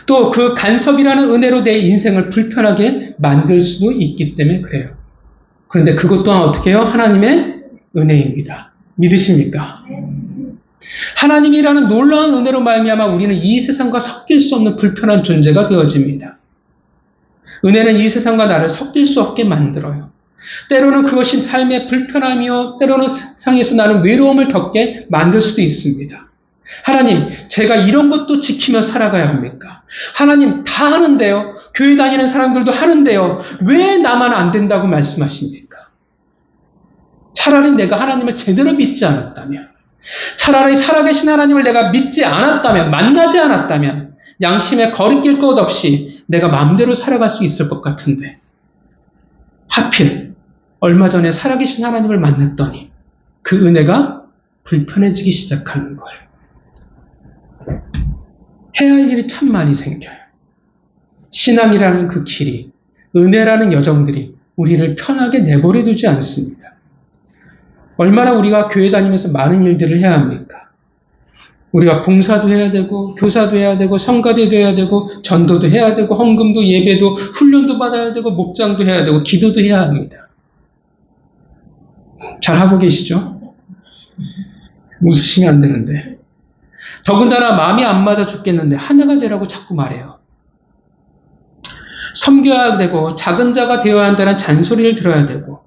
또 그 간섭이라는 은혜로 내 인생을 불편하게 만들 수도 있기 때문에 그래요. 그런데 그것 또한 어떻게 해요? 하나님의 은혜입니다. 믿으십니까? 하나님이라는 놀라운 은혜로 말미암아 우리는 이 세상과 섞일 수 없는 불편한 존재가 되어집니다. 은혜는 이 세상과 나를 섞일 수 없게 만들어요. 때로는 그것이 삶의 불편함이요, 때로는 세상에서 나는 외로움을 겪게 만들 수도 있습니다. 하나님, 제가 이런 것도 지키며 살아가야 합니까? 하나님, 다 하는데요. 교회 다니는 사람들도 하는데요. 왜 나만 안 된다고 말씀하십니까? 차라리 내가 하나님을 제대로 믿지 않았다면, 차라리 살아계신 하나님을 내가 믿지 않았다면, 만나지 않았다면 양심에 거리낄 것 없이 내가 마음대로 살아갈 수 있을 것 같은데, 하필 얼마 전에 살아계신 하나님을 만났더니 그 은혜가 불편해지기 시작하는 거예요. 해야 할 일이 참 많이 생겨요. 신앙이라는 그 길이, 은혜라는 여정들이 우리를 편하게 내버려 두지 않습니다. 얼마나 우리가 교회 다니면서 많은 일들을 해야 합니까? 우리가 봉사도 해야 되고, 교사도 해야 되고, 성가대도 해야 되고, 전도도 해야 되고, 헌금도, 예배도, 훈련도 받아야 되고, 목장도 해야 되고, 기도도 해야 합니다. 잘하고 계시죠? 웃으시면 안 되는데. 더군다나 마음이 안 맞아 죽겠는데 하나가 되라고 자꾸 말해요. 섬겨야 되고 작은 자가 되어야 한다는 잔소리를 들어야 되고,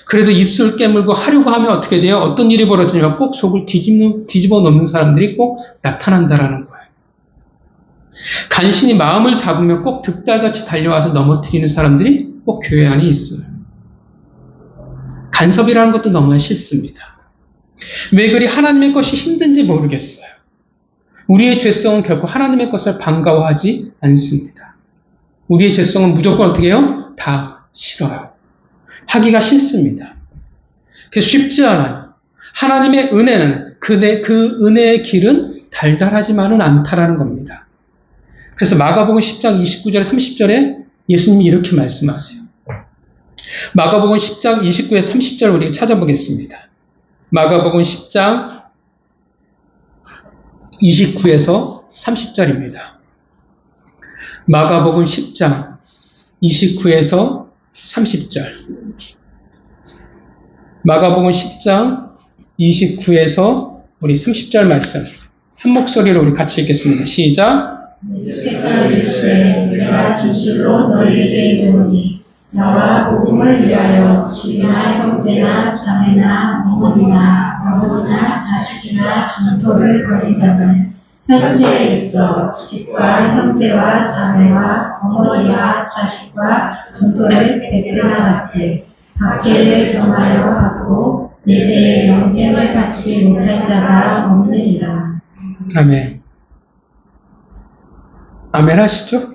그래도 입술 깨물고 하려고 하면 어떻게 돼요? 어떤 일이 벌어지냐면 꼭 속을 뒤집어 놓는 사람들이 꼭 나타난다라는 거예요. 간신히 마음을 잡으면 꼭 득달같이 달려와서 넘어뜨리는 사람들이 꼭 교회 안에 있어요. 간섭이라는 것도 너무나 싫습니다. 왜 그리 하나님의 것이 힘든지 모르겠어요. 우리의 죄성은 결코 하나님의 것을 반가워하지 않습니다. 우리의 죄성은 무조건 어떻게 해요? 다 싫어요. 하기가 싫습니다. 그래서 쉽지 않아요. 하나님의 은혜는 그 은혜의 길은 달달하지만은 않다라는 겁니다. 그래서 마가복음 10장 29절 30절에 예수님이 이렇게 말씀하세요. 마가복음 10장 29에서 30절 우리가 찾아보겠습니다. 마가복음 10장 29에서 30절입니다. 마가복음 10장 29에서 30절. 마가복음 10장 29에서 우리 30절 말씀 한 목소리로 우리 같이 읽겠습니다. 시작. 예수께서 이르시되 내가 진실로 너희에게 이르노니 나와 복음을 위하여 집이나 형제나 자매나 어머니나 아버지나 자식이나 전토를 벌인 자는 현세에 있어 집과 형제와 자매와 어머니와 자식과 전토를 100배나 받되 박해를 경하여 하고 내세에 영생을 받지 못할 자가 없느니라. 아멘. 아멘 하시죠?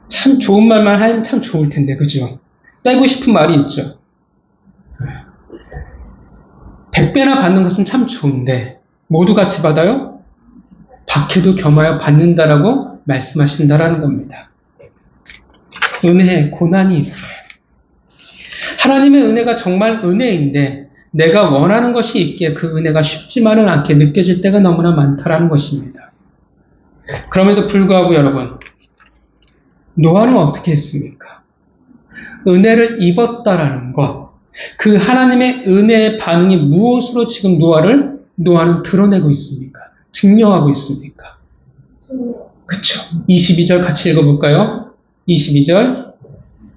참 좋은 말만 하면 참 좋을 텐데, 그죠? 빼고 싶은 말이 있죠. 택배나 받는 것은 참 좋은데 모두 같이 받아요? 박해도 겸하여 받는다라고 말씀하신다라는 겁니다. 은혜에 고난이 있어요. 하나님의 은혜가 정말 은혜인데 내가 원하는 것이 있기에 그 은혜가 쉽지만은 않게 느껴질 때가 너무나 많다라는 것입니다. 그럼에도 불구하고 여러분, 노아는 어떻게 했습니까? 은혜를 입었다라는 것, 그 하나님의 은혜의 반응이 무엇으로 지금 노아는 드러내고 있습니까? 증명하고 있습니까? 그쵸. 22절 같이 읽어볼까요? 22절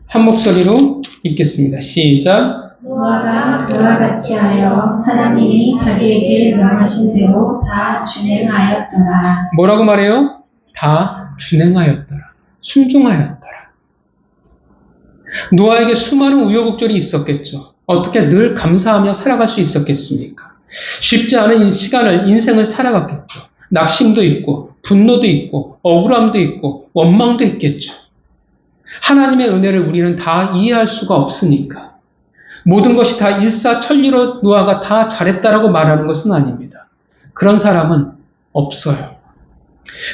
한 목소리로 읽겠습니다. 시작. 노아가 그와 같이 하여 하나님이 자기에게 명하신 대로 다 준행하였더라. 뭐라고 말해요? 다 준행하였더라. 순종하였더라. 노아에게 수많은 우여곡절이 있었겠죠. 어떻게 늘 감사하며 살아갈 수 있었겠습니까? 쉽지 않은 인생을 살아갔겠죠. 낙심도 있고, 분노도 있고, 억울함도 있고, 원망도 있겠죠. 하나님의 은혜를 우리는 다 이해할 수가 없으니까 모든 것이 다 일사천리로 노아가 다 잘했다라고 말하는 것은 아닙니다. 그런 사람은 없어요.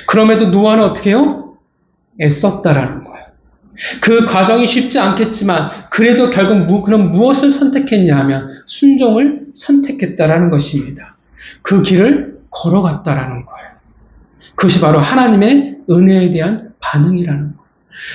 그럼에도 노아는 어떻게 해요? 애썼다라는 거예요. 그 과정이 쉽지 않겠지만 그래도 결국 그는 무엇을 선택했냐 하면 순종을 선택했다라는 것입니다. 그 길을 걸어갔다라는 거예요. 그것이 바로 하나님의 은혜에 대한 반응이라는 거예요.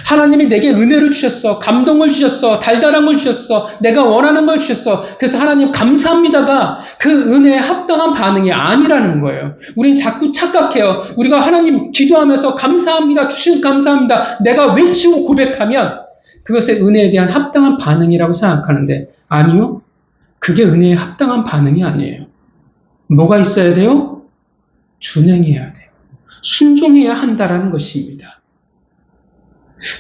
하나님이 내게 은혜를 주셨어. 감동을 주셨어. 달달한 걸 주셨어. 내가 원하는 걸 주셨어. 그래서 하나님 감사합니다가 그 은혜에 합당한 반응이 아니라는 거예요. 우린 자꾸 착각해요. 우리가 하나님 기도하면서 감사합니다. 주신 감사합니다. 내가 외치고 고백하면 그것의 은혜에 대한 합당한 반응이라고 생각하는데 아니요. 그게 은혜에 합당한 반응이 아니에요. 뭐가 있어야 돼요? 준행해야 돼요. 순종해야 한다라는 것입니다.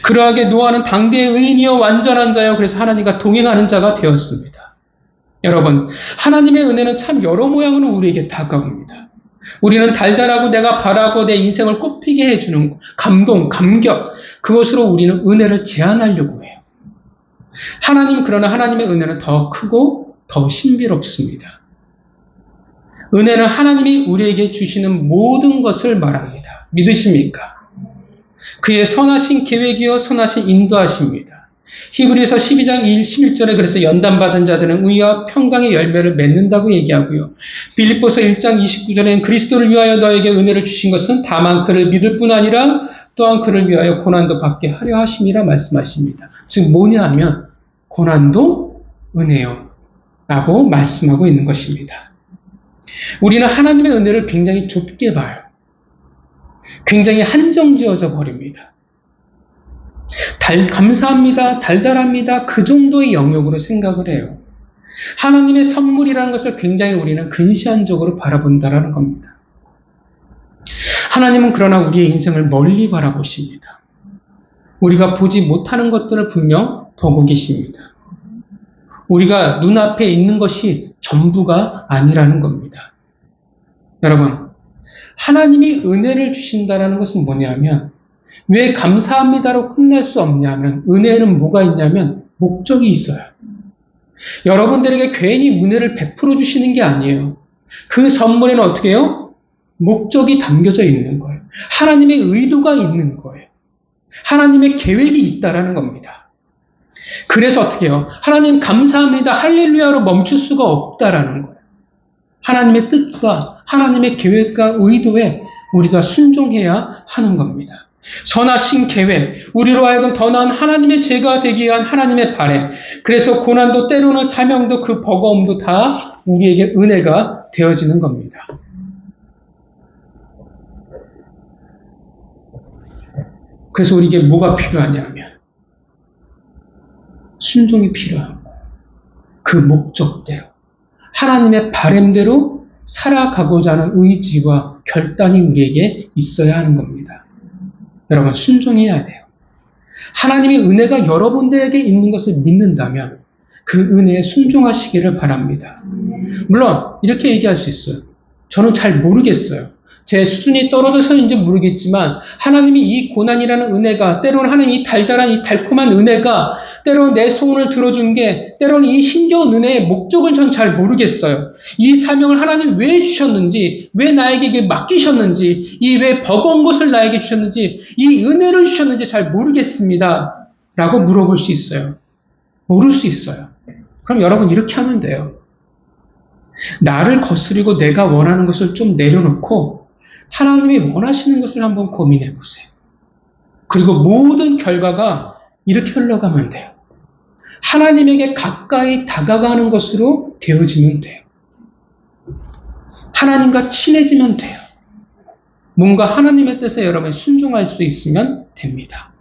그러하게 노아는 당대의 의인이요 완전한 자요. 그래서 하나님과 동행하는 자가 되었습니다. 여러분, 하나님의 은혜는 참 여러 모양으로 우리에게 다가옵니다. 우리는 달달하고 내가 바라고 내 인생을 꽃피게 해주는 감동, 감격, 그것으로 우리는 은혜를 제한하려고 해요. 그러나 하나님의 은혜는 더 크고 더 신비롭습니다. 은혜는 하나님이 우리에게 주시는 모든 것을 말합니다. 믿으십니까? 그의 선하신 계획이요 선하신 인도하십니다. 히브리서 12장 11절에 그래서 연단받은 자들은 의와 평강의 열매를 맺는다고 얘기하고요. 빌립보서 1장 29절에는 그리스도를 위하여 너에게 은혜를 주신 것은 다만 그를 믿을 뿐 아니라 또한 그를 위하여 고난도 받게 하려 하심이라 말씀하십니다. 즉 뭐냐 하면 고난도 은혜요 라고 말씀하고 있는 것입니다. 우리는 하나님의 은혜를 굉장히 좁게 봐요. 굉장히 한정지어져 버립니다. 감사합니다, 달달합니다, 그 정도의 영역으로 생각을 해요. 하나님의 선물이라는 것을 굉장히 우리는 근시안적으로 바라본다라는 겁니다. 하나님은 그러나 우리의 인생을 멀리 바라보십니다. 우리가 보지 못하는 것들을 분명 보고 계십니다. 우리가 눈앞에 있는 것이 전부가 아니라는 겁니다. 여러분, 하나님이 은혜를 주신다라는 것은 뭐냐면 왜 감사합니다로 끝날 수 없냐면 은혜는 뭐가 있냐면 목적이 있어요. 여러분들에게 괜히 은혜를 베풀어 주시는 게 아니에요. 그 선물에는 어떻게 해요? 목적이 담겨져 있는 거예요. 하나님의 의도가 있는 거예요. 하나님의 계획이 있다라는 겁니다. 그래서 어떻게 해요? 하나님 감사합니다, 할렐루야로 멈출 수가 없다라는 거예요. 하나님의 뜻과 하나님의 계획과 의도에 우리가 순종해야 하는 겁니다. 선하신 계획, 우리로 하여금 더 나은 하나님의 제가 되기 위한 하나님의 바람, 그래서 고난도 때로는 사명도 그 버거움도 다 우리에게 은혜가 되어지는 겁니다. 그래서 우리에게 뭐가 필요하냐면 순종이 필요한 거예요. 그 목적대로 하나님의 바람대로 살아가고자 하는 의지와 결단이 우리에게 있어야 하는 겁니다. 여러분, 순종해야 돼요. 하나님의 은혜가 여러분들에게 있는 것을 믿는다면 그 은혜에 순종하시기를 바랍니다. 물론 이렇게 얘기할 수 있어요. 저는 잘 모르겠어요. 제 수준이 떨어져서인지 모르겠지만 하나님이 이 고난이라는 은혜가, 때로는 하나님이 이 달달한 이 달콤한 은혜가 때로는 내 소원을 들어준 게 때로는 이 힘겨운 은혜의 목적을 전 잘 모르겠어요. 이 사명을 하나님 왜 주셨는지, 왜 나에게 이게 맡기셨는지, 이 왜 버거운 것을 나에게 주셨는지, 이 은혜를 주셨는지 잘 모르겠습니다. 라고 물어볼 수 있어요. 모를 수 있어요. 그럼 여러분 이렇게 하면 돼요. 나를 거스리고 내가 원하는 것을 좀 내려놓고 하나님이 원하시는 것을 한번 고민해 보세요. 그리고 모든 결과가 이렇게 흘러가면 돼요. 하나님에게 가까이 다가가는 것으로 되어지면 돼요. 하나님과 친해지면 돼요. 뭔가 하나님의 뜻에 여러분이 순종할 수 있으면 됩니다.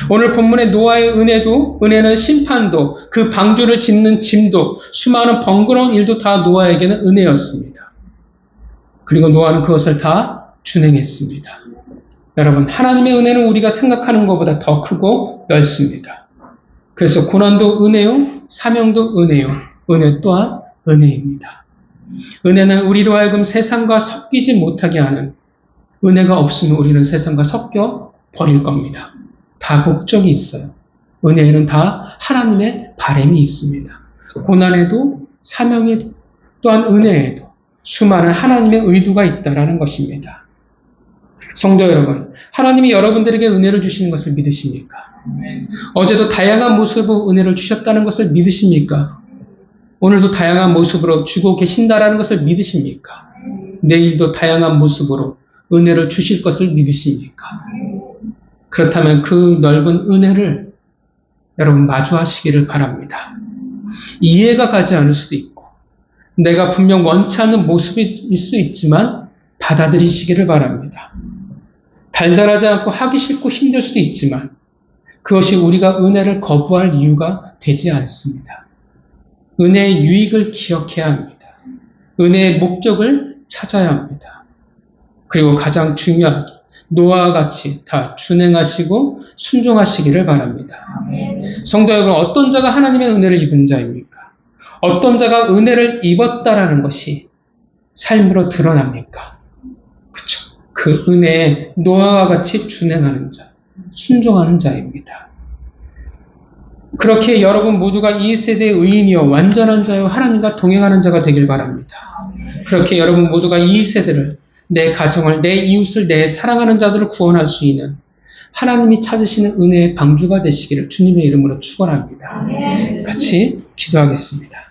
오늘 본문의 노아의 은혜는 심판도, 그 방주를 짓는 짐도, 수많은 번거로운 일도 다 노아에게는 은혜였습니다. 그리고 노아는 그것을 다 준행했습니다. 여러분, 하나님의 은혜는 우리가 생각하는 것보다 더 크고 넓습니다. 그래서 고난도 은혜요, 사명도 은혜요, 은혜 또한 은혜입니다. 은혜는 우리로 하여금 세상과 섞이지 못하게 하는, 은혜가 없으면 우리는 세상과 섞여 버릴 겁니다. 다 목적이 있어요. 은혜에는 다 하나님의 바람이 있습니다. 고난에도, 사명에도, 또한 은혜에도 수많은 하나님의 의도가 있다는 것입니다. 성도 여러분, 하나님이 여러분들에게 은혜를 주시는 것을 믿으십니까? 어제도 다양한 모습으로 은혜를 주셨다는 것을 믿으십니까? 오늘도 다양한 모습으로 주고 계신다는 것을 믿으십니까? 내일도 다양한 모습으로 은혜를 주실 것을 믿으십니까? 그렇다면 그 넓은 은혜를 여러분 마주하시기를 바랍니다. 이해가 가지 않을 수도 있고, 내가 분명 원치 않는 모습일 수 있지만 받아들이시기를 바랍니다. 달달하지 않고 하기 싫고 힘들 수도 있지만 그것이 우리가 은혜를 거부할 이유가 되지 않습니다. 은혜의 유익을 기억해야 합니다. 은혜의 목적을 찾아야 합니다. 그리고 가장 중요한 노아와 같이 다 준행하시고 순종하시기를 바랍니다. 성도 여러분, 어떤 자가 하나님의 은혜를 입은 자입니까? 어떤 자가 은혜를 입었다라는 것이 삶으로 드러납니까? 그렇죠. 그 은혜에 노아와 같이 준행하는 자, 순종하는 자입니다. 그렇게 여러분 모두가 이 세대의 의인이요 완전한 자요 하나님과 동행하는 자가 되길 바랍니다. 그렇게 여러분 모두가 이 세대를, 내 가정을, 내 이웃을, 내 사랑하는 자들을 구원할 수 있는 하나님이 찾으시는 은혜의 방주가 되시기를 주님의 이름으로 축원합니다. 같이 기도하겠습니다.